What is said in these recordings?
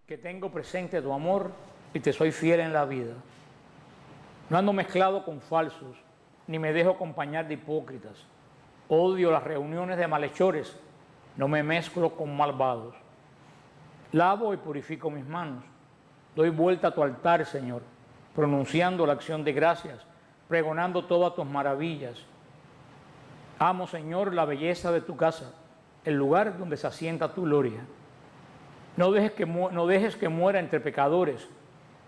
que tengo presente tu amor y te soy fiel en la vida. No ando mezclado con falsos, ni me dejo acompañar de hipócritas. Odio las reuniones de malhechores, no me mezclo con malvados. Lavo y purifico mis manos. Doy vuelta a tu altar, Señor, pronunciando la acción de gracias, pregonando todas tus maravillas. Amo, Señor, la belleza de tu casa, el lugar donde se asienta tu gloria. No dejes que muera entre pecadores,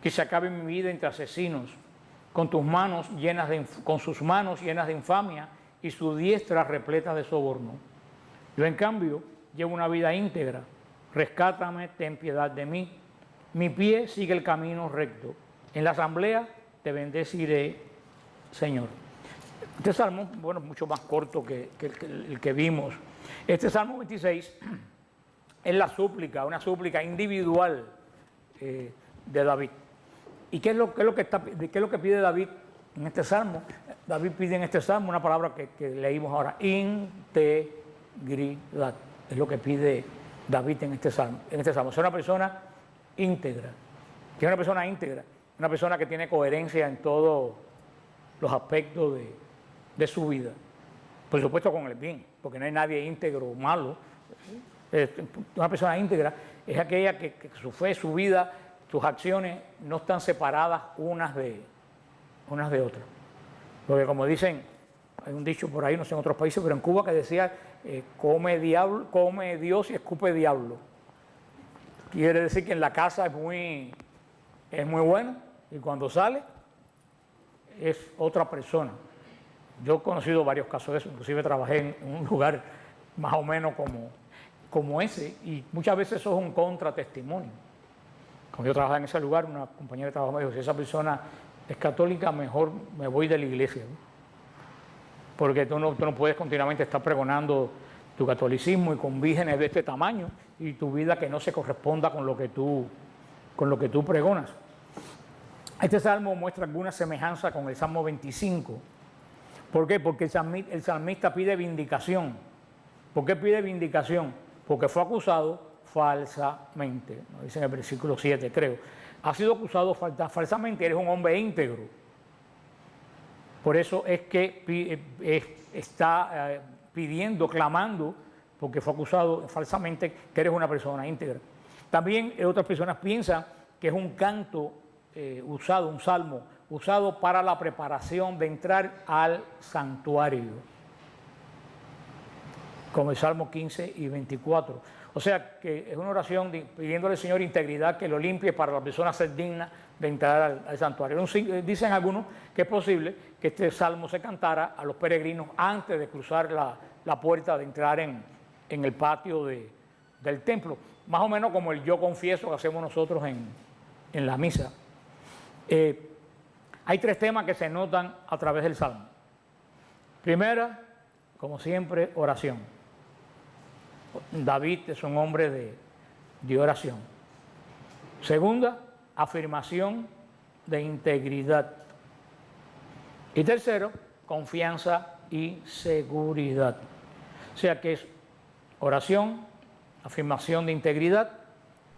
que se acabe mi vida entre asesinos, con sus manos llenas de infamia y su diestra repleta de soborno. Yo, en cambio, llevo una vida íntegra. Rescátame, ten piedad de mí. Mi pie sigue el camino recto. En la asamblea te bendeciré, Señor. Este salmo, bueno, es mucho más corto que el que vimos. Este Salmo 26 es la súplica, una súplica individual de David. ¿Y qué es lo que pide David en este salmo? David pide en este salmo una palabra que leímos ahora, integridad. Es lo que pide David en este salmo. Es una persona íntegra. ¿Qué es una persona íntegra? Una persona que tiene coherencia en todos los aspectos de su vida. Por supuesto con el bien, porque no hay nadie íntegro o malo. Una persona íntegra es aquella que su fe, su vida, sus acciones no están separadas unas de otras. Porque como dicen, hay un dicho por ahí, no sé en otros países, pero en Cuba que decía, come Dios y escupe diablo. Quiere decir que en la casa es muy bueno y cuando sale es otra persona. Yo he conocido varios casos de eso, inclusive trabajé en un lugar más o menos como ese, y muchas veces eso es un contratestimonio. Cuando yo trabajaba en ese lugar, una compañera de trabajo me dijo, si esa persona es católica, mejor me voy de la iglesia, ¿no? Porque tú no puedes continuamente estar pregonando tu catolicismo y con vírgenes de este tamaño y tu vida que no se corresponda con lo que tú pregonas. Este salmo muestra alguna semejanza con el Salmo 25. ¿Por qué? Porque el salmista pide vindicación. ¿Por qué pide vindicación? Porque fue acusado falsamente. Lo dice en el versículo 7, creo. Ha sido acusado falsamente, eres un hombre íntegro. Por eso es que está pidiendo, clamando, porque fue acusado falsamente que eres una persona íntegra. También otras personas piensan que es un canto un salmo usado para la preparación de entrar al santuario, como el Salmo 15 y 24. O sea, que es una oración pidiéndole al Señor integridad, que lo limpie para la persona ser digna de entrar al santuario. Dicen algunos que es posible que este salmo se cantara a los peregrinos antes de cruzar la puerta, de entrar en el patio del templo. Más o menos como el yo confieso que hacemos nosotros en la misa. Hay tres temas que se notan a través del salmo. Primera, como siempre, oración. David es un hombre de oración. Segunda, afirmación de integridad. Y tercero, confianza y seguridad. O sea que es oración, afirmación de integridad,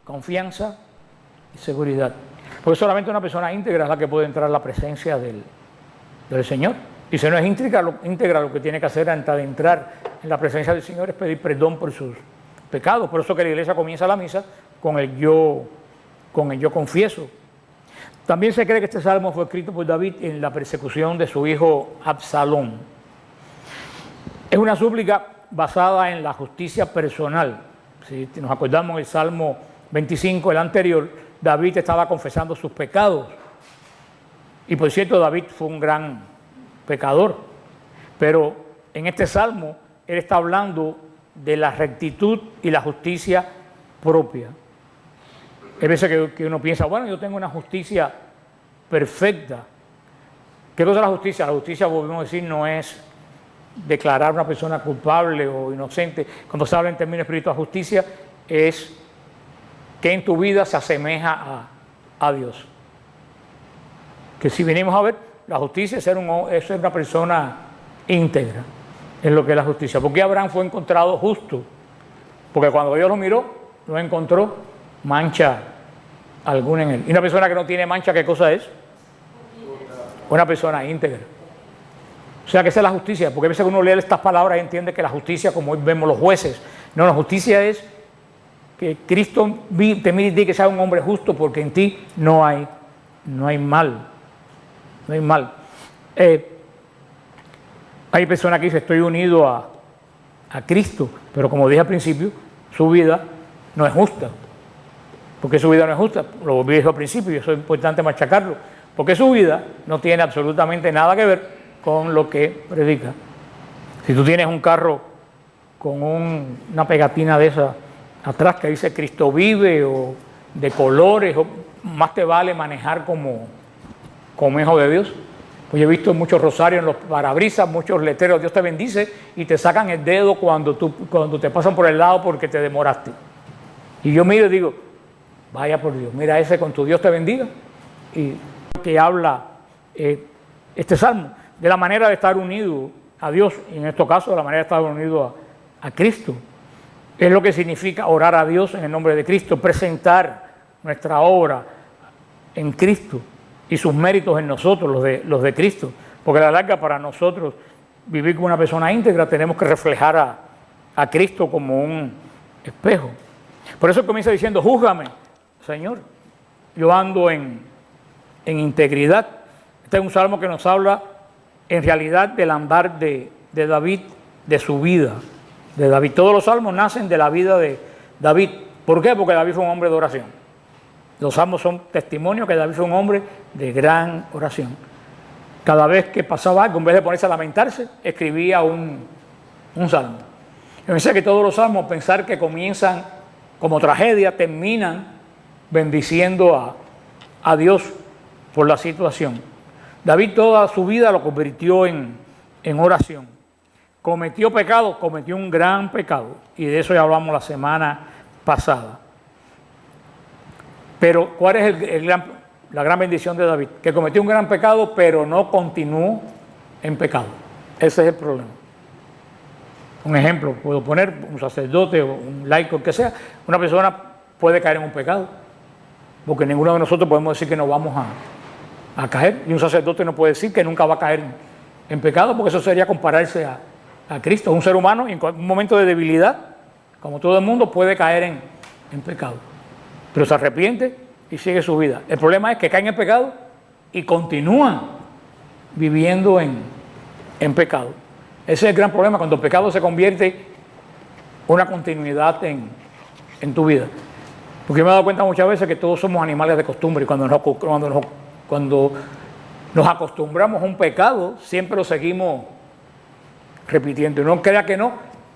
confianza y seguridad. Porque solamente una persona íntegra es la que puede entrar a la presencia del Señor. Y si no es íntegra, lo que tiene que hacer antes de entrar en la presencia del Señor es pedir perdón por sus pecados. Por eso que la iglesia comienza la misa con el yo confieso. También se cree que este salmo fue escrito por David en la persecución de su hijo Absalón. Es una súplica basada en la justicia personal. Si nos acordamos del Salmo 25, el anterior, David estaba confesando sus pecados. Y por cierto, David fue un gran pecador. Pero en este salmo, él está hablando de la rectitud y la justicia propia. Hay veces que uno piensa, bueno, yo tengo una justicia perfecta. ¿Qué cosa es la justicia? La justicia, volvemos a decir, no es declarar a una persona culpable o inocente. Cuando se habla en términos espirituales, justicia es que en tu vida se asemeja a Dios. Que si venimos a ver, la justicia es ser una persona íntegra, es lo que es la justicia. ¿Por qué Abraham fue encontrado justo? Porque cuando Dios lo miró, no encontró mancha alguna en él. Y una persona que no tiene mancha, ¿qué cosa es? Una persona íntegra. O sea que esa es la justicia, porque a veces uno lee estas palabras y entiende que la justicia, como hoy vemos los jueces, no, la justicia es que Cristo te mire y diga que sea un hombre justo, porque en ti no hay mal, no hay mal. Hay personas que dicen, estoy unido a Cristo, pero como dije al principio, su vida no es justa. Porque su vida no es justa, lo dije al principio y eso es importante machacarlo, porque su vida no tiene absolutamente nada que ver con lo que predica. Si tú tienes un carro con una pegatina de esa atrás que dice Cristo vive o de colores, o más te vale manejar como hijo de Dios. Pues yo he visto muchos rosarios en los parabrisas, muchos letreros, Dios te bendice, y te sacan el dedo cuando te pasan por el lado porque te demoraste. Y yo miro y digo, vaya por Dios, mira ese con tu Dios te bendiga. Y que habla este salmo, de la manera de estar unido a Dios, y en este caso de la manera de estar unido a Cristo. Es lo que significa orar a Dios en el nombre de Cristo, presentar nuestra obra en Cristo y sus méritos en nosotros, los de Cristo. Porque a la larga, para nosotros vivir como una persona íntegra, tenemos que reflejar a Cristo como un espejo. Por eso comienza diciendo, júzgame, Señor, yo ando en integridad. Este es un salmo que nos habla en realidad del andar de David, de su vida de David. Todos los salmos nacen de la vida de David. ¿Por qué? Porque David fue un hombre de oración. Los salmos son testimonios que David fue un hombre de gran oración. Cada vez que pasaba algo, en vez de ponerse a lamentarse, escribía un salmo. Yo pensé que todos los salmos, pensar que comienzan como tragedia, terminan bendiciendo a Dios por la situación. David toda su vida lo convirtió en oración. Cometió pecado, cometió un gran pecado, y de eso ya hablamos la semana pasada. Pero ¿cuál es la gran bendición de David? Que cometió un gran pecado, pero no continuó en pecado. Ese es el problema. Un ejemplo, puedo poner un sacerdote o un laico, el que sea, una persona puede caer en un pecado, porque ninguno de nosotros podemos decir que no vamos a caer, y un sacerdote no puede decir que nunca va a caer en pecado, porque eso sería compararse a Cristo. Un ser humano en un momento de debilidad, como todo el mundo, puede caer en pecado, pero se arrepiente y sigue su vida. El problema es que caen en pecado y continúan viviendo en pecado. Ese es el gran problema, cuando el pecado se convierte en una continuidad en tu vida. Porque yo me he dado cuenta muchas veces que todos somos animales de costumbre, y cuando nos acostumbramos a un pecado, siempre lo seguimos repitiendo. Y no crea que no,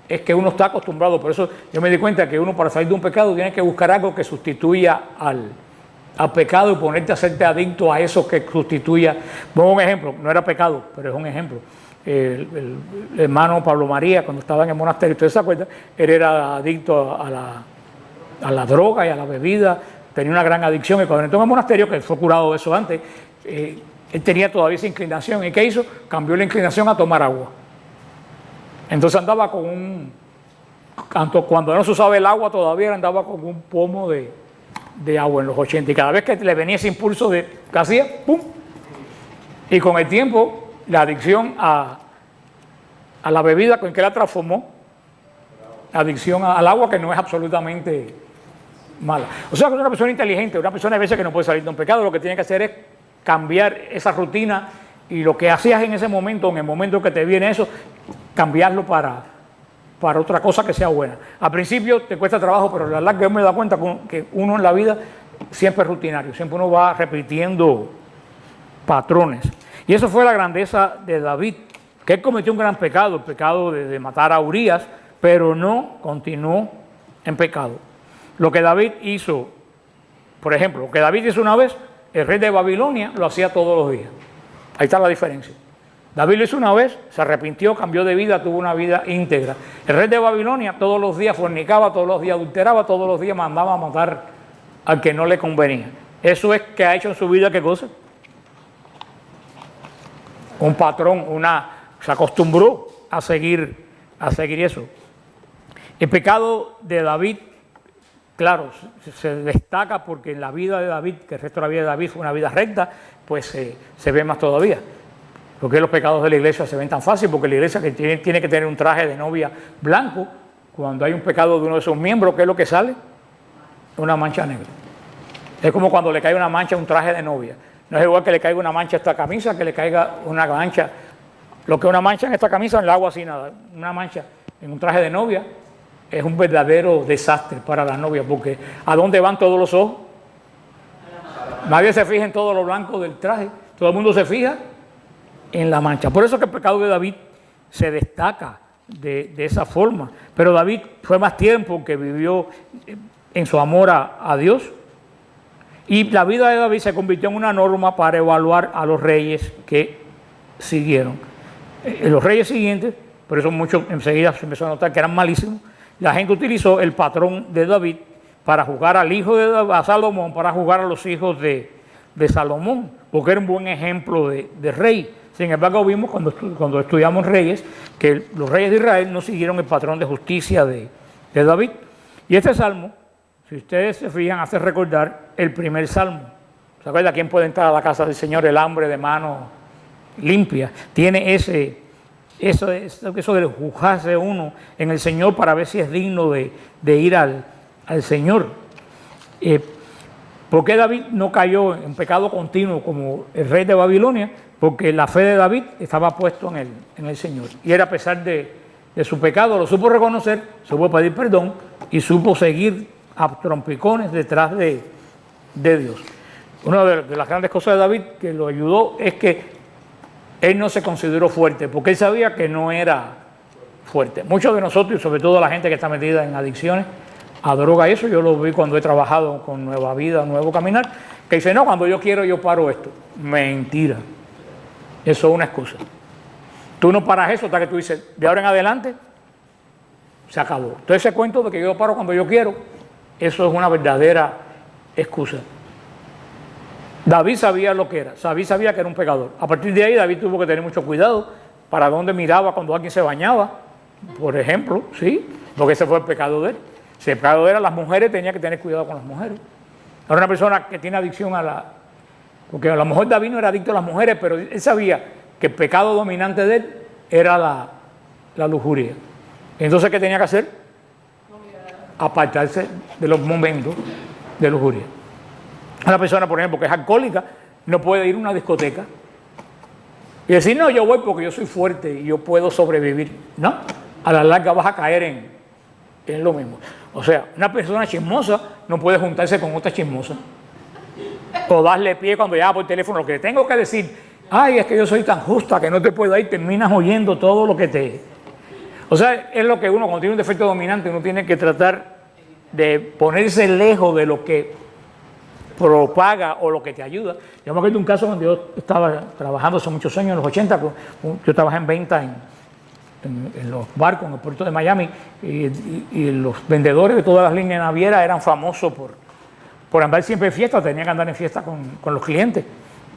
es que uno está acostumbrado. Por eso yo me di cuenta que uno, para salir de un pecado, tiene que buscar algo que sustituya al pecado, y ponerte a hacerte adicto a eso que sustituya. Pongo un ejemplo, no era pecado, pero es un ejemplo. El hermano Pablo María, cuando estaba en el monasterio, ¿ustedes se acuerdan? Él era adicto a la droga y a la bebida, tenía una gran adicción, y cuando entró en el monasterio, que fue curado de eso antes, él tenía todavía esa inclinación. ¿Y qué hizo? Cambió la inclinación a tomar agua. Entonces andaba con cuando no se usaba el agua todavía, andaba con un pomo de agua en los 80, y cada vez que le venía ese impulso ¿qué hacía? ¡Pum! Y con el tiempo, la adicción a la bebida, con que la transformó, adicción al agua, que no es absolutamente mala. O sea, que una persona inteligente, una persona a veces que no puede salir de un pecado, lo que tiene que hacer es cambiar esa rutina, y lo que hacías en ese momento, en el momento que te viene eso, cambiarlo para otra cosa que sea buena. Al principio te cuesta trabajo, pero a la larga yo me he dado cuenta que uno en la vida siempre es rutinario, siempre uno va repitiendo patrones. Y eso fue la grandeza de David, que él cometió un gran pecado, el pecado de matar a Urías, pero no continuó en pecado. Lo que David hizo, por ejemplo, lo que David hizo una vez, el rey de Babilonia lo hacía todos los días. Ahí está la diferencia. David lo hizo una vez, se arrepintió, cambió de vida, tuvo una vida íntegra. El rey de Babilonia todos los días fornicaba, todos los días adulteraba, todos los días mandaba a matar al que no le convenía. Eso es que ha hecho en su vida, ¿qué cosa? Un patrón, se acostumbró a seguir eso. El pecado de David claro, se destaca porque en la vida de David, que el resto de la vida de David fue una vida recta, pues se ve más todavía. Porque los pecados de la iglesia se ven tan fácil, porque la iglesia que tiene que tener un traje de novia blanco, cuando hay un pecado de uno de sus miembros, ¿qué es lo que sale? Una mancha negra. Es como cuando le cae una mancha a un traje de novia. No es igual que le caiga una mancha a esta camisa, que le caiga una mancha. Lo que es una mancha en esta camisa, en el agua así nada. Una mancha en un traje de novia es un verdadero desastre para la novia, porque ¿a dónde van todos los ojos? Nadie se fija en todo lo blanco del traje. Todo el mundo se fija en la mancha. Por eso que el pecado de David se destaca de esa forma. Pero David fue más tiempo que vivió en su amor a Dios. Y la vida de David se convirtió en una norma para evaluar a los reyes que siguieron. Los reyes siguientes, por eso muchos enseguida se empezó a notar que eran malísimos, la gente utilizó el patrón de David para juzgar al hijo de Salomón, para juzgar a los hijos de Salomón, porque era un buen ejemplo de rey. Sin embargo, vimos cuando estudiamos Reyes que los reyes de Israel no siguieron el patrón de justicia de David. Y este salmo, si ustedes se fijan, hace recordar el primer salmo. ¿Se acuerdan? ¿Quién puede entrar a la casa del Señor? El hambre de mano limpia. Tiene eso de juzgarse uno en el Señor para ver si es digno de ir al Señor. ¿Por qué David no cayó en pecado continuo como el rey de Babilonia? Porque la fe de David estaba puesto en el Señor. Y era a pesar de su pecado, lo supo reconocer, supo pedir perdón y supo seguir a trompicones detrás de Dios. Una de las grandes cosas de David que lo ayudó es que él no se consideró fuerte, porque él sabía que no era fuerte. Muchos de nosotros, y sobre todo la gente que está metida en adicciones a droga, eso yo lo vi cuando he trabajado con Nueva Vida, Nuevo Caminar, que dice, no, cuando yo quiero yo paro esto. Mentira. Eso es una excusa. Tú no paras eso hasta que tú dices, de ahora en adelante, se acabó. Entonces ese cuento de que yo paro cuando yo quiero, eso es una verdadera excusa. David sabía lo que era. David sabía que era un pecador. A partir de ahí David tuvo que tener mucho cuidado para dónde miraba cuando alguien se bañaba, por ejemplo, ¿sí? Porque ese fue el pecado de él. Si el pecado de él, las mujeres, tenía que tener cuidado con las mujeres. Ahora una persona que tiene adicción porque a lo mejor David no era adicto a las mujeres, pero él sabía que el pecado dominante de él era la lujuria. Entonces, ¿qué tenía que hacer? Apartarse de los momentos de lujuria. Una persona, por ejemplo, que es alcohólica, no puede ir a una discoteca y decir, no, yo voy porque yo soy fuerte y yo puedo sobrevivir. No, a la larga vas a caer en lo mismo. O sea, una persona chismosa no puede juntarse con otra chismosa o darle pie cuando llama por teléfono. Lo que tengo que decir, ay, es que yo soy tan justa que no te puedo ir, terminas oyendo todo lo que te... O sea, es lo que uno, cuando tiene un defecto dominante, uno tiene que tratar de ponerse lejos de lo que propaga o lo que te ayuda. Yo me acuerdo de un caso donde yo estaba trabajando hace muchos años, en los 80, yo trabajé en venta en los barcos, en el puerto de Miami, y los vendedores de todas las líneas navieras eran famosos por andar siempre en fiesta, tenían que andar en fiesta con los clientes.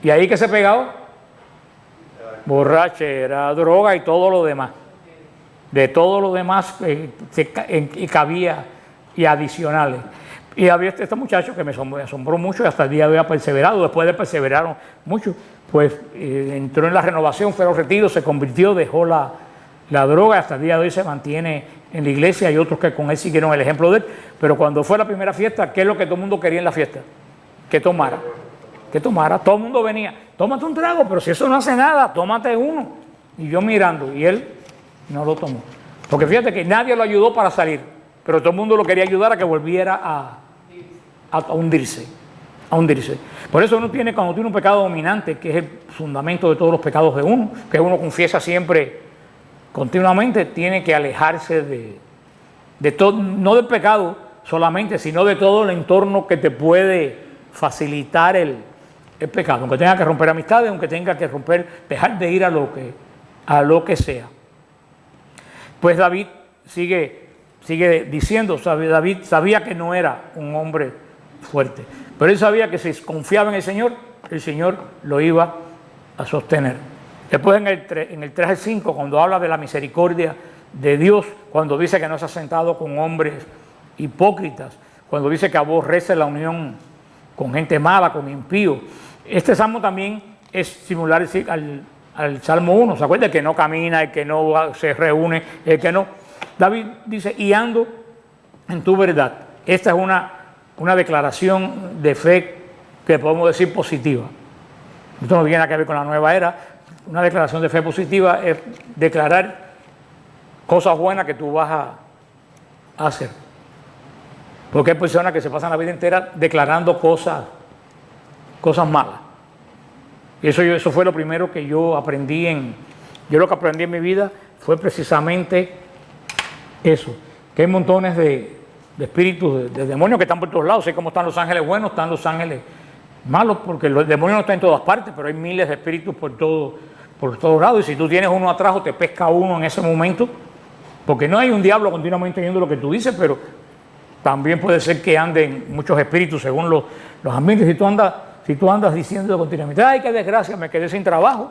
Y ahí que se pegaba, borrachera, droga y todo lo demás. De todo lo demás y cabía y adicionales. Y había este muchacho que me asombró mucho y hasta el día de hoy ha perseverado. Después de perseverar mucho, pues entró en la renovación, fue a los retiros, se convirtió, dejó la droga, hasta el día de hoy se mantiene en la iglesia. Hay otros que con él siguieron el ejemplo de él. Pero cuando fue la primera fiesta, ¿qué es lo que todo el mundo quería en la fiesta? Que tomara. Todo el mundo venía, tómate un trago, pero si eso no hace nada, tómate uno. Y yo mirando, y él no lo tomó. Porque fíjate que nadie lo ayudó para salir, pero todo el mundo lo quería ayudar a que volviera a hundirse. Por eso cuando tiene un pecado dominante, que es el fundamento de todos los pecados de uno, que uno confiesa siempre, continuamente, tiene que alejarse de todo, no del pecado solamente, sino de todo el entorno que te puede facilitar el pecado, aunque tenga que romper amistades, aunque tenga que dejar de ir a lo que sea. Pues David sigue diciendo, David sabía que no era un hombre fuerte, pero él sabía que si confiaba en el Señor lo iba a sostener. Después en el 3 al 5, cuando habla de la misericordia de Dios, cuando dice que no se ha sentado con hombres hipócritas, cuando dice que aborrece la unión con gente mala, con impíos. Este salmo también es similar al Salmo 1. ¿Se acuerda? El que no camina, el que no se reúne, el que no... David dice, y ando en tu verdad. Esta es una declaración de fe que podemos decir positiva. Esto no tiene nada que ver con la nueva era. Una declaración de fe positiva es declarar cosas buenas que tú vas a hacer. Porque hay personas que se pasan la vida entera declarando cosas malas. Y eso fue lo primero que yo aprendí yo lo que aprendí en mi vida fue precisamente eso, que hay montones de espíritus, de demonios que están por todos lados. Sé cómo están los ángeles buenos, están los ángeles malos, porque los demonios no están en todas partes, pero hay miles de espíritus por todos lados. Y si tú tienes uno atrás o te pesca uno en ese momento, porque no hay un diablo continuamente oyendo lo que tú dices, pero también puede ser que anden muchos espíritus según los ambientes. Si tú andas diciendo continuamente, ay, qué desgracia, me quedé sin trabajo,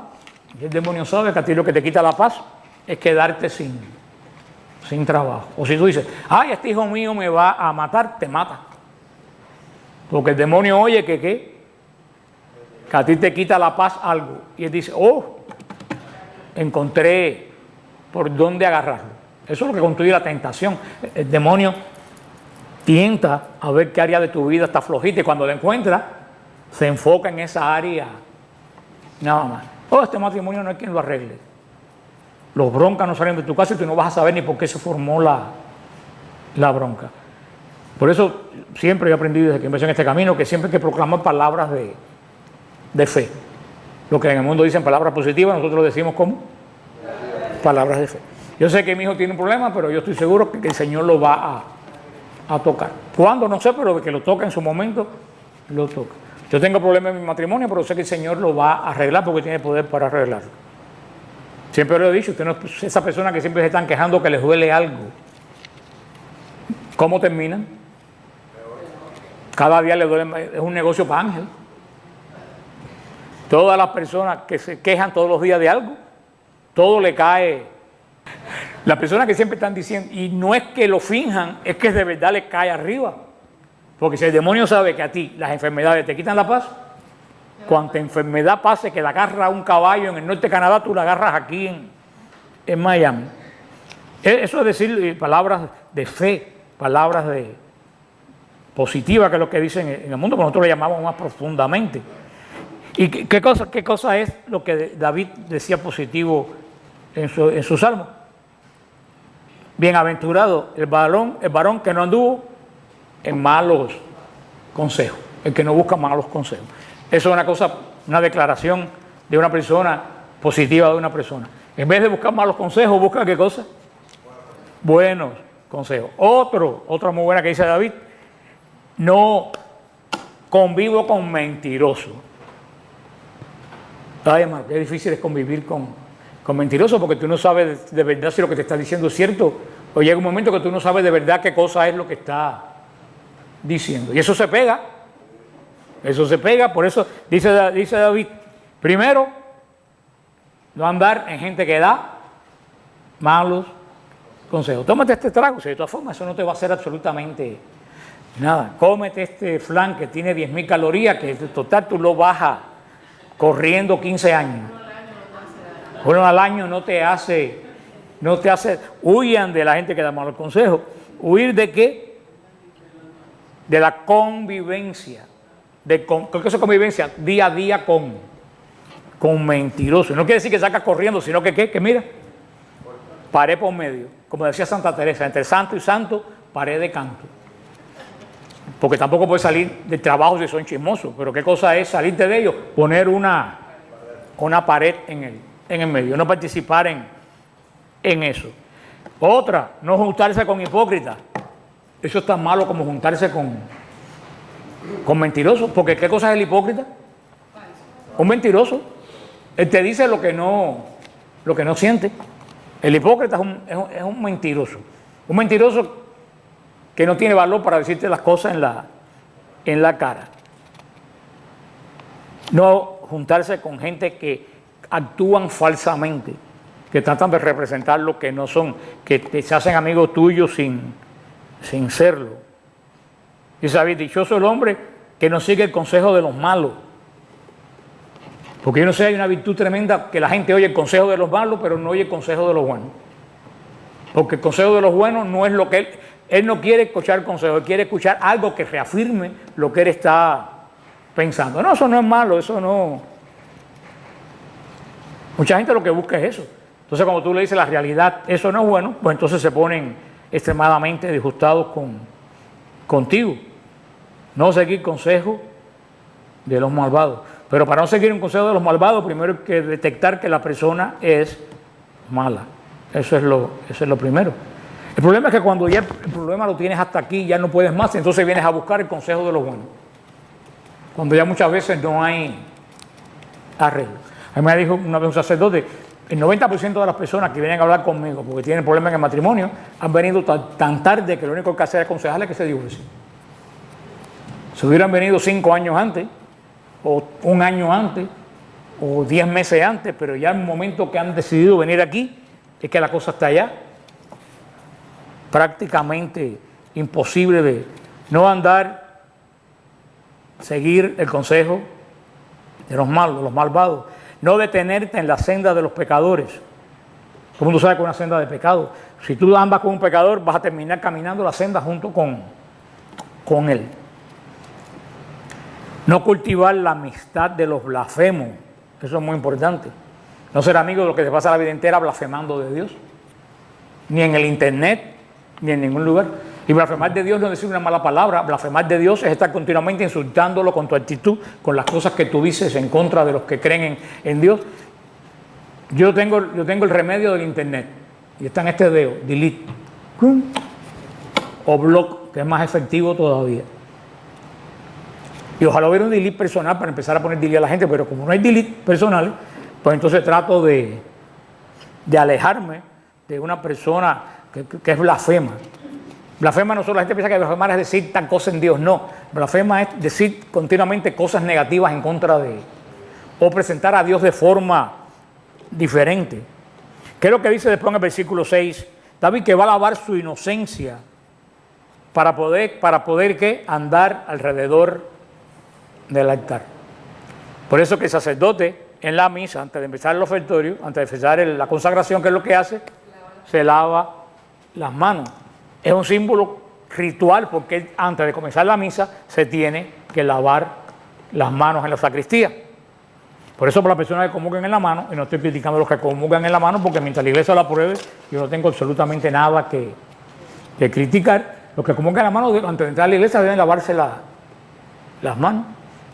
y el demonio sabe que a ti lo que te quita la paz es quedarte sin trabajo. O si tú dices, ay, este hijo mío me va a matar, te mata. Porque el demonio oye que a ti te quita la paz algo. Y él dice, oh, encontré por dónde agarrarlo. Eso es lo que construye la tentación. El demonio tienta a ver qué área de tu vida está flojita, y cuando la encuentra, se enfoca en esa área nada más. Oh, este matrimonio no hay quien lo arregle. Los broncas no salen de tu casa y tú no vas a saber ni por qué se formó la bronca. Por eso siempre he aprendido desde que empecé en este camino que siempre hay que proclamar palabras de fe. Lo que en el mundo dicen palabras positivas, nosotros lo decimos como palabras de fe. Yo sé que mi hijo tiene un problema, pero yo estoy seguro que el Señor lo va a tocar. ¿Cuándo? No sé, pero que lo toque en su momento, lo toca. Yo tengo problemas en mi matrimonio, pero sé que el Señor lo va a arreglar porque tiene poder para arreglarlo. Siempre lo he dicho, usted no es esa persona que siempre se están quejando que les duele algo. ¿Cómo terminan? Cada día le duele, es un negocio para Ángel. Todas las personas que se quejan todos los días de algo, todo le cae. Las personas que siempre están diciendo, y no es que lo finjan, es que de verdad le cae arriba. Porque si el demonio sabe que a ti las enfermedades te quitan la paz, cuanta enfermedad pase que la agarra un caballo en el norte de Canadá, tú la agarras aquí en Miami. Eso es decir palabras de fe, palabras positivas, que es lo que dicen en el mundo, pero nosotros lo llamamos más profundamente. ¿Y qué cosa es lo que David decía positivo en su salmo? Bienaventurado el varón que no anduvo en malos consejos, el que no busca malos consejos. Eso es una declaración de una persona positiva de una persona. En vez de buscar malos consejos, busca ¿qué cosa? Buenos consejos. Otra muy buena que dice David, no convivo con mentirosos. Ay, hermano, qué difícil es convivir con mentirosos, porque tú no sabes de verdad si lo que te está diciendo es cierto, o llega un momento que tú no sabes de verdad qué cosa es lo que está diciendo. Y eso se pega. Por eso dice David, primero, no andar en gente que da malos consejos. Tómate este trago, si de todas formas eso no te va a hacer absolutamente nada. Cómete este flan que tiene 10.000 calorías, que en total tú lo bajas corriendo 15 años. Bueno, al año no te hace, huyan de la gente que da malos consejos. ¿Huir de qué? De la convivencia. ¿Qué es convivencia? Día a día con mentirosos. No quiere decir que sacas corriendo, sino que mira, pared por medio. Como decía Santa Teresa, entre santo y santo, pared de canto. Porque tampoco puedes salir del trabajo si son chismosos. Pero ¿qué cosa es salirte de ellos? Poner una pared en el medio. No participar en eso. Otra, no juntarse con hipócritas. Eso es tan malo como juntarse con mentirosos. Porque ¿qué cosa es el hipócrita? Un mentiroso. Él te dice lo que no siente. El hipócrita es un mentiroso. Un mentiroso que no tiene valor para decirte las cosas en la cara. No juntarse con gente que actúan falsamente, que tratan de representar lo que no son, que se hacen amigos tuyos sin serlo. Dice David, dichoso el hombre que no sigue el consejo de los malos. Porque yo no sé, hay una virtud tremenda que la gente oye el consejo de los malos, pero no oye el consejo de los buenos. Porque el consejo de los buenos no es lo que él no quiere escuchar el consejo, él quiere escuchar algo que reafirme lo que él está pensando. No, eso no es malo, eso no. Mucha gente lo que busca es eso. Entonces, cuando tú le dices la realidad, eso no es bueno, pues entonces se ponen extremadamente disgustados contigo. No seguir consejo de los malvados. Pero para no seguir un consejo de los malvados, primero hay que detectar que la persona es mala. Eso es lo primero. El problema es que cuando ya el problema lo tienes hasta aquí, ya no puedes más, entonces vienes a buscar el consejo de los buenos. Cuando ya muchas veces no hay arreglo. A mí me dijo una vez un sacerdote, el 90% de las personas que vienen a hablar conmigo porque tienen problemas en el matrimonio han venido tan tarde que lo único que hacer es aconsejarles que se divorcien. Si hubieran venido 5 años antes, o 1 año antes, o 10 meses antes, pero ya en el momento que han decidido venir aquí, es que la cosa está allá. Prácticamente imposible de no andar, seguir el consejo de los malos, de los malvados, no detenerte en la senda de los pecadores. Todo el mundo sabe que es una senda de pecado. Si tú andas con un pecador, vas a terminar caminando la senda junto con él. No cultivar la amistad de los blasfemos, eso es muy importante. No ser amigo de los que se pasa la vida entera blasfemando de Dios, ni en el internet, ni en ningún lugar. Y blasfemar de Dios no es decir una mala palabra, blasfemar de Dios es estar continuamente insultándolo con tu actitud, con las cosas que tú dices en contra de los que creen en Dios. Yo tengo el remedio del internet, y está en este dedo, delete, o block, que es más efectivo todavía. Y ojalá hubiera un delete personal para empezar a poner delete a la gente, pero como no hay delete personales, pues entonces trato de alejarme de una persona que es blasfema. Blasfema no solo la gente piensa que blasfemar es decir tal cosa en Dios, no. Blasfema es decir continuamente cosas negativas en contra de Él, o presentar a Dios de forma diferente. ¿Qué es lo que dice después en el versículo 6? David, que va a lavar su inocencia para poder ¿qué? Andar alrededor del altar. Por eso que el sacerdote en la misa, antes de empezar el ofertorio, antes de empezar la consagración, ¿qué es lo que hace? Se lava las manos. Es un símbolo ritual porque antes de comenzar la misa se tiene que lavar las manos en la sacristía. Por eso, por la persona que comulgan en la mano, y no estoy criticando a los que comulgan en la mano porque mientras la iglesia lo apruebe, yo no tengo absolutamente nada que criticar. Los que comulgan en la mano, antes de entrar a la iglesia, deben lavarse las manos.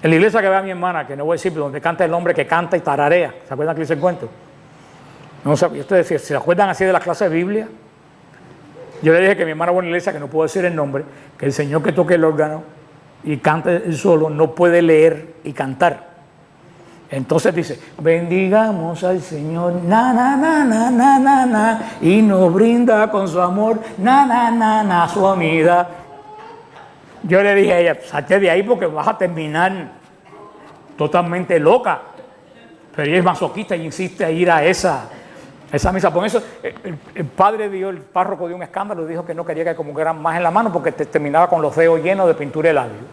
En la iglesia que ve a mi hermana, que no voy a decir, pero donde canta el hombre que canta y tararea, ¿se acuerdan que dice el cuento? No, ustedes se acuerdan así de las clases de Biblia. Yo le dije que mi hermana va a una iglesia, que no puedo decir el nombre, que el señor que toque el órgano y cante él solo no puede leer y cantar. Entonces dice, bendigamos al Señor, na, na, na, na, na, na, na, y nos brinda con su amor, na, na, na, na, su amida. Yo le dije a ella, salte de ahí porque vas a terminar totalmente loca. Pero ella es masoquista y insiste a ir a esa misa. Por eso el padre el párroco dio un escándalo y dijo que no quería que comulgaran más en la mano porque terminaba con los dedos llenos de pintura de labios.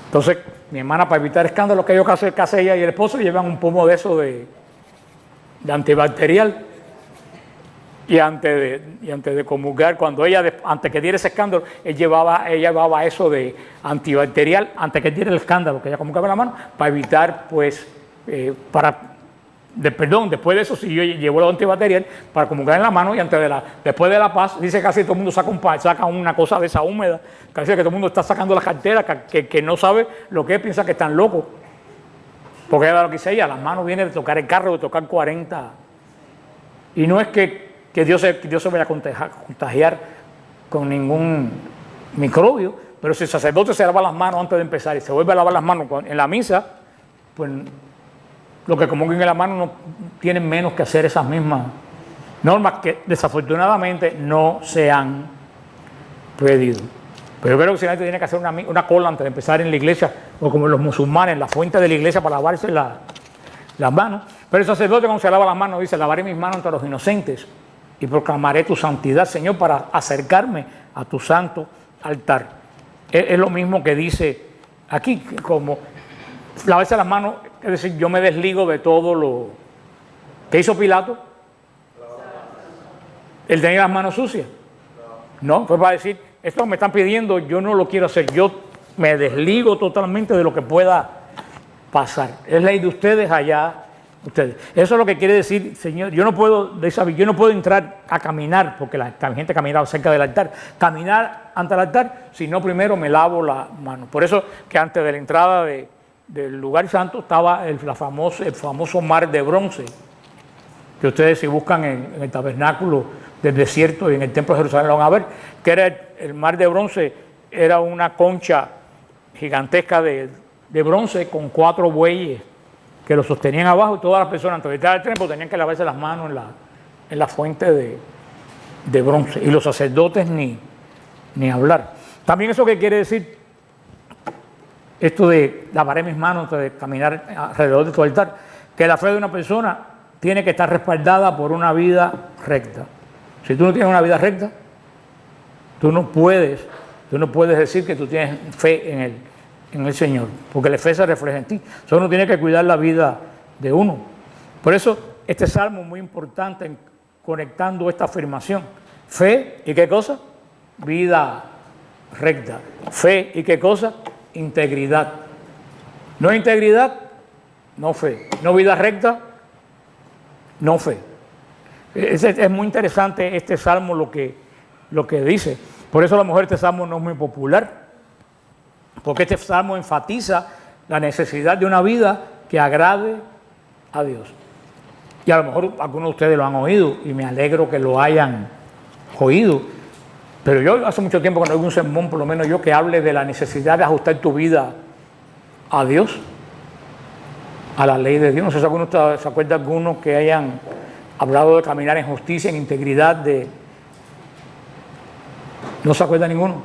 Entonces, mi hermana, para evitar escándalos, que yo casé ella y el esposo, llevan un pomo de eso de antibacterial. Y antes de comulgar, cuando antes que diera ese escándalo, ella llevaba eso de antibacterial, antes que diera el escándalo, que ella comulgaba en la mano, para evitar, pues, después de eso, si yo llevo lo antibacterial para comulgar en la mano, y después de la paz, dice que casi todo el mundo saca una cosa de esa húmeda, casi que todo el mundo está sacando las carteras, que no sabe lo que es, piensa que están locos. Porque era lo que dice ella, las manos vienen de tocar el carro, de tocar 40. Y no es que Dios se vaya a contagiar con ningún microbio, pero si el sacerdote se lava las manos antes de empezar y se vuelve a lavar las manos en la misa, pues los que comulguen en la mano no tienen menos que hacer esas mismas normas que desafortunadamente no se han pedido. Pero yo creo que si la gente tiene que hacer una cola antes de empezar en la iglesia, o como los musulmanes, en la fuente de la iglesia para lavarse las manos. Pero el sacerdote, cuando se lava las manos, dice, lavaré mis manos entre los inocentes y proclamaré tu santidad, Señor, para acercarme a tu santo altar. Es lo mismo que dice aquí, como lavarse las manos, es decir, yo me desligo de todo lo que hizo Pilato. Él tenía las manos sucias. No, fue para decir, esto me están pidiendo, yo no lo quiero hacer, yo me desligo totalmente de lo que pueda pasar. Es ley de ustedes allá, ustedes. Eso es lo que quiere decir, Señor, yo no puedo entrar a caminar, porque la gente caminaba cerca del altar, caminar ante el altar, sino primero me lavo las manos. Por eso que antes de la entrada del lugar santo estaba el famoso mar de bronce, que ustedes si buscan en el tabernáculo del desierto y en el templo de Jerusalén lo van a ver, que era el mar de bronce, era una concha gigantesca de bronce con 4 bueyes que lo sostenían abajo, y todas las personas antes de entrar al templo tenían que lavarse las manos en la fuente de bronce, y los sacerdotes ni hablar. También eso que quiere decir, esto de lavaré mis manos antes de caminar alrededor de tu altar, que la fe de una persona tiene que estar respaldada por una vida recta. Si tú no tienes una vida recta, tú no puedes decir que tú tienes fe en el Señor, porque la fe se refleja en ti. Entonces uno tiene que cuidar la vida de uno. Por eso este salmo es muy importante en conectando esta afirmación. Fe y ¿qué cosa? Vida recta. Fe y ¿qué cosa? Integridad. No integridad, no fe. No vida recta, no fe. Es muy interesante este salmo lo que dice. Por eso a lo mejor este salmo no es muy popular, porque este salmo enfatiza la necesidad de una vida que agrade a Dios. Y a lo mejor algunos de ustedes lo han oído y me alegro que lo hayan oído. Pero yo hace mucho tiempo que no oigo un sermón, por lo menos yo, que hable de la necesidad de ajustar tu vida a Dios, a la ley de Dios. No sé si alguno se acuerda de algunos que hayan hablado de caminar en justicia, en integridad, ¿no se acuerda ninguno?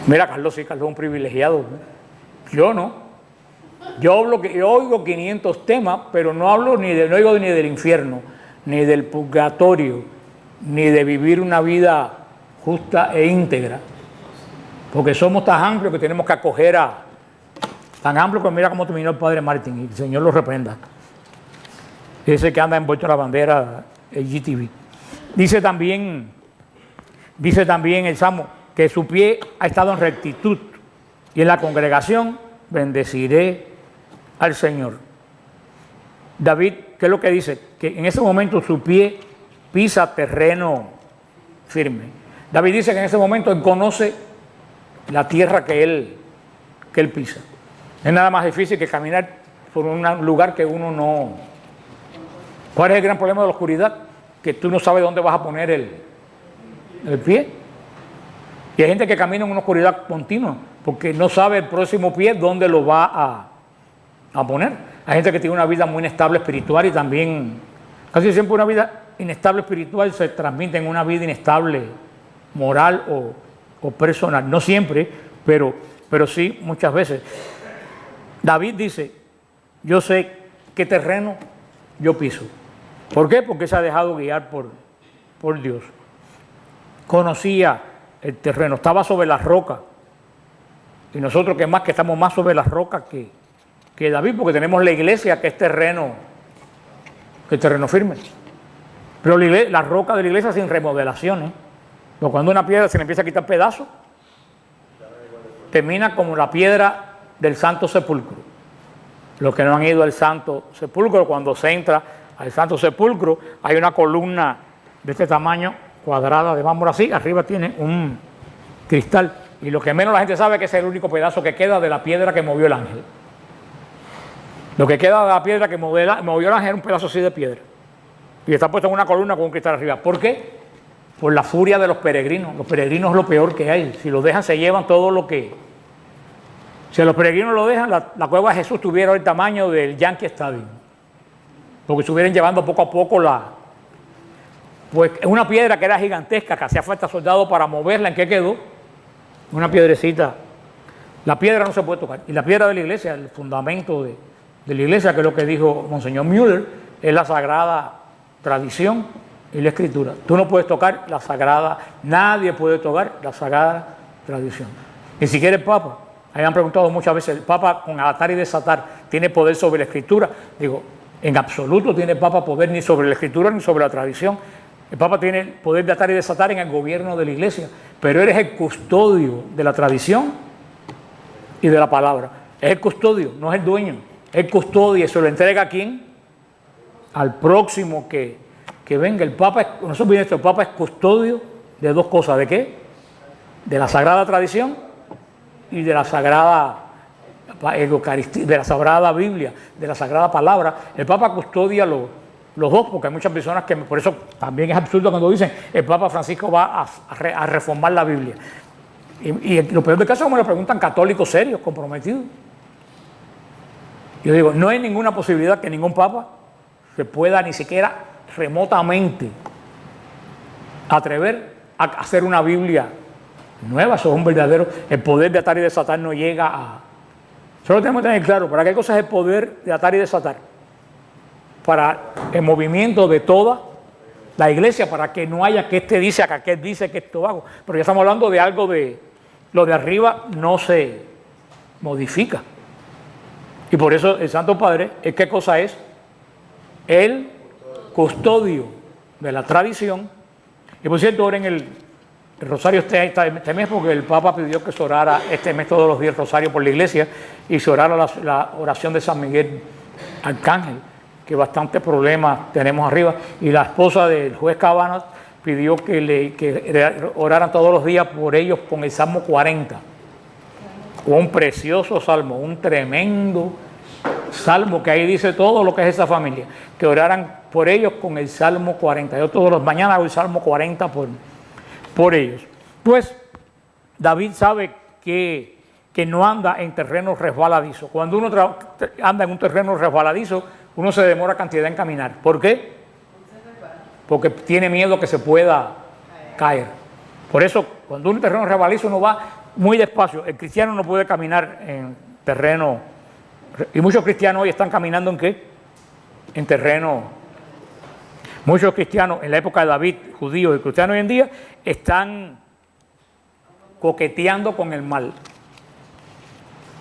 Mira, Carlos, sí, Carlos es un privilegiado. Yo no. Yo oigo 500 temas, pero no oigo ni del infierno, ni del purgatorio, ni de vivir una vida justa e íntegra. Porque somos tan amplios que tenemos que acoger tan amplio que mira cómo terminó el padre Martín, y el Señor lo reprenda. Ese que anda envuelto en la bandera, el GTV. Dice también el Salmo que su pie ha estado en rectitud, y en la congregación bendeciré al Señor. David, ¿qué es lo que dice? Que en ese momento su pie pisa terreno firme. David dice que en ese momento él conoce la tierra que él pisa. Es nada más difícil que caminar por un lugar que uno no... ¿Cuál es el gran problema de la oscuridad? Que tú no sabes dónde vas a poner el pie. Y hay gente que camina en una oscuridad continua porque no sabe el próximo pie dónde lo va a poner. Hay gente que tiene una vida muy inestable espiritual, y también casi siempre una vida inestable espiritual se transmite en una vida inestable moral o personal. No siempre, pero sí muchas veces. David dice, yo sé qué terreno yo piso. ¿Por qué? Porque se ha dejado guiar por Dios. Conocía el terreno, estaba sobre las rocas. Y nosotros que estamos más sobre las rocas que David, porque tenemos la iglesia que es terreno firme. Pero la roca de la iglesia sin remodelaciones. Pero cuando una piedra se le empieza a quitar pedazos, termina como la piedra del Santo Sepulcro. Los que no han ido al Santo Sepulcro, cuando se entra al Santo Sepulcro, hay una columna de este tamaño, cuadrada de mármol así, arriba tiene un cristal, y lo que menos la gente sabe es que es el único pedazo que queda de la piedra que movió el ángel. Lo que queda de la piedra que movió el ángel es un pedazo así de piedra, y está puesto en una columna con un cristal arriba. ¿Por qué? Por la furia de los peregrinos. Los peregrinos es lo peor que hay. Si los dejan, se llevan todo lo que... Si a los peregrinos lo dejan, la cueva de Jesús tuviera el tamaño del Yankee Stadium, porque estuvieran llevando poco a poco pues es una piedra que era gigantesca, que hacía falta soldados para moverla. ¿En qué quedó? Una piedrecita. La piedra no se puede tocar. Y la piedra de la iglesia, el fundamento de la iglesia, que es lo que dijo Monseñor Müller, es la sagrada tradición y la Escritura. Tú no puedes tocar la sagrada, nadie puede tocar la sagrada tradición. Ni siquiera el Papa. A mí me han preguntado muchas veces, ¿el Papa con atar y desatar tiene poder sobre la Escritura? Digo, en absoluto tiene el Papa poder ni sobre la Escritura ni sobre la tradición. El Papa tiene el poder de atar y desatar en el gobierno de la Iglesia, pero él es el custodio de la tradición y de la palabra. Es el custodio, no es el dueño. Es el custodio y se lo entrega a quién? Al próximo que venga. El Papa, no se olviden esto, el Papa es custodio de dos cosas. ¿De qué? De la sagrada tradición y de la sagrada Eucaristía, de la sagrada Biblia, de la sagrada palabra. El Papa custodia los dos, porque hay muchas personas que, por eso también es absurdo cuando dicen el Papa Francisco va a reformar la Biblia. Y lo peor del caso es que me lo preguntan católicos serios, comprometidos. Yo digo, no hay ninguna posibilidad que ningún Papa se pueda ni siquiera remotamente atrever a hacer una Biblia nueva. Eso es un verdadero, el poder de atar y desatar no llega a... Solo tenemos que tener claro, ¿para qué cosa es el poder de atar y desatar? Para el movimiento de toda la Iglesia, para que no haya que este dice, que aquel dice, que esto hago. Pero ya estamos hablando de algo de, lo de arriba no se modifica. Y por eso el Santo Padre, ¿qué cosa es? El custodio de la tradición. Y por cierto, ahora en el rosario este mes, porque el Papa pidió que se orara este mes todos los días el rosario por la Iglesia y se orara la oración de San Miguel Arcángel, que bastantes problemas tenemos arriba. Y la esposa del juez Cabanas pidió que oraran todos los días por ellos con el Salmo 40. Un precioso salmo, un tremendo salmo que ahí dice todo lo que es esa familia, que oraran por ellos con el Salmo 40. Yo todas las mañanas hago el Salmo 40 por ellos. Pues David sabe que no anda en terreno resbaladizo. Cuando uno anda en un terreno resbaladizo, uno se demora cantidad en caminar. ¿Por qué? Porque tiene miedo que se pueda caer. Por eso, cuando uno en terreno resbaladizo, uno va muy despacio. El cristiano no puede caminar en terreno, y muchos cristianos hoy están caminando ¿en qué? En terreno. Muchos cristianos en la época de David, judíos y cristianos hoy en día, están coqueteando con el mal.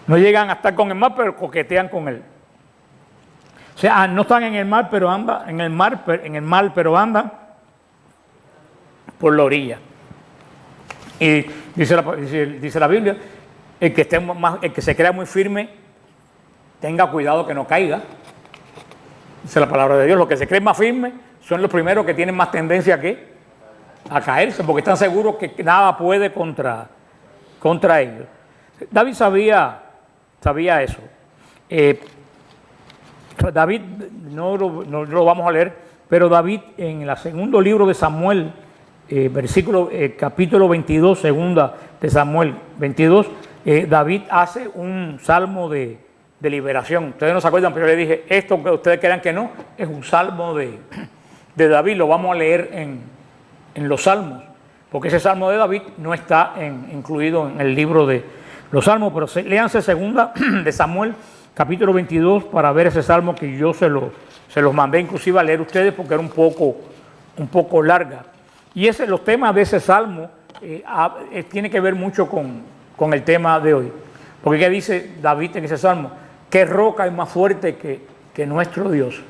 No llegan a estar con el mal, pero coquetean con él. O sea, no están en el mal, pero andan en el mal, pero andan por la orilla. Y dice la Biblia, el que se crea muy firme, tenga cuidado que no caiga. Dice la palabra de Dios, los que se creen más firmes son los primeros que tienen más tendencia a caerse, porque están seguros que nada puede contra ellos. David sabía eso. David, no lo vamos a leer, pero David en el segundo libro de Samuel, capítulo 22, segunda de Samuel 22, David hace un salmo de liberación. Ustedes no se acuerdan, pero yo le dije, esto que ustedes crean que no, es un salmo de David, lo vamos a leer en los salmos, porque ese salmo de David no está incluido en el libro de los salmos, pero léanse segunda de Samuel, capítulo 22, para ver ese salmo que yo se los mandé inclusive a leer ustedes, porque era un poco larga. Y los temas de ese salmo tiene que ver mucho con el tema de hoy. Porque ¿qué dice David en ese salmo? ¿Qué roca es más fuerte que nuestro Dios?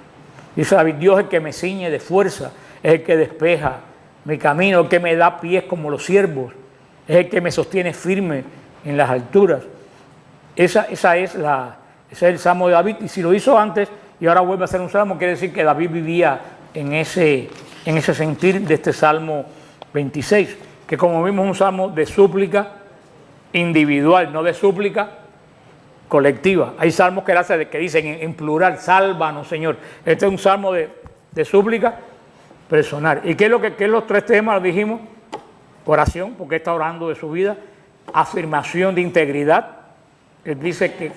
Dice David, Dios es el que me ciñe de fuerza, es el que despeja mi camino, el que me da pies como los ciervos, es el que me sostiene firme en las alturas. Ese es el salmo de David, y si lo hizo antes y ahora vuelve a hacer un salmo, quiere decir que David vivía en ese sentir de este salmo 26, que como vimos es un salmo de súplica individual, no de súplica colectiva. Hay salmos que dicen en plural, sálvanos Señor. Este es un salmo de súplica personal. ¿Y qué es los tres temas? Dijimos, oración, porque está orando de su vida, afirmación de integridad, él dice que,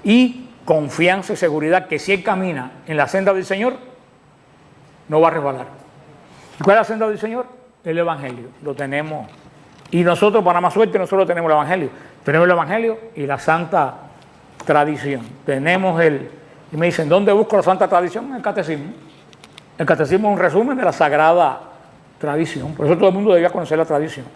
y confianza y seguridad, que si él camina en la senda del Señor, no va a resbalar. ¿Cuál es la senda del Señor? El Evangelio, lo tenemos. Y nosotros, para más suerte, nosotros tenemos el Evangelio. Tenemos el Evangelio y la Santa Tradición. Tenemos y me dicen, ¿dónde busco la Santa Tradición? En el Catecismo. El catecismo es un resumen de la sagrada tradición, por eso todo el mundo debía conocer la tradición.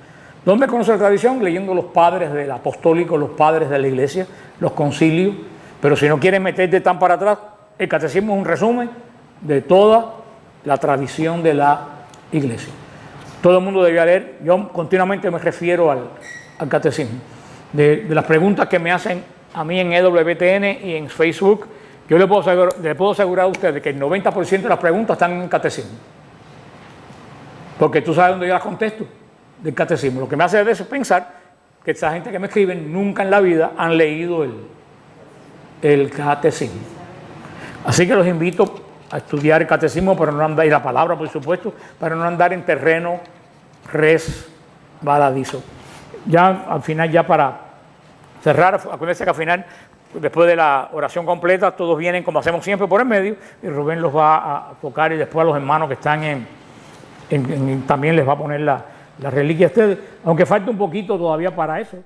¿Dónde conoce la tradición? Leyendo los padres del apostólico, los padres de la iglesia, los concilios, pero si no quieres meterte tan para atrás, el catecismo es un resumen de toda la tradición de la iglesia. Todo el mundo debía leer, yo continuamente me refiero al catecismo. De las preguntas que me hacen a mí en EWTN y en Facebook, yo le puedo asegurar a ustedes que el 90% de las preguntas están en el catecismo. Porque tú sabes dónde yo las contesto, del catecismo. Lo que me hace es pensar que esa gente que me escribe nunca en la vida han leído el catecismo. Así que los invito a estudiar el catecismo, pero no andar, y la palabra, por supuesto, para no andar en terreno resbaladizo. Ya al final, ya para cerrar, acuérdense que al final, después de la oración completa, todos vienen como hacemos siempre por el medio, y Rubén los va a tocar, y después a los hermanos que están también les va a poner la reliquia a ustedes, aunque falta un poquito todavía para eso.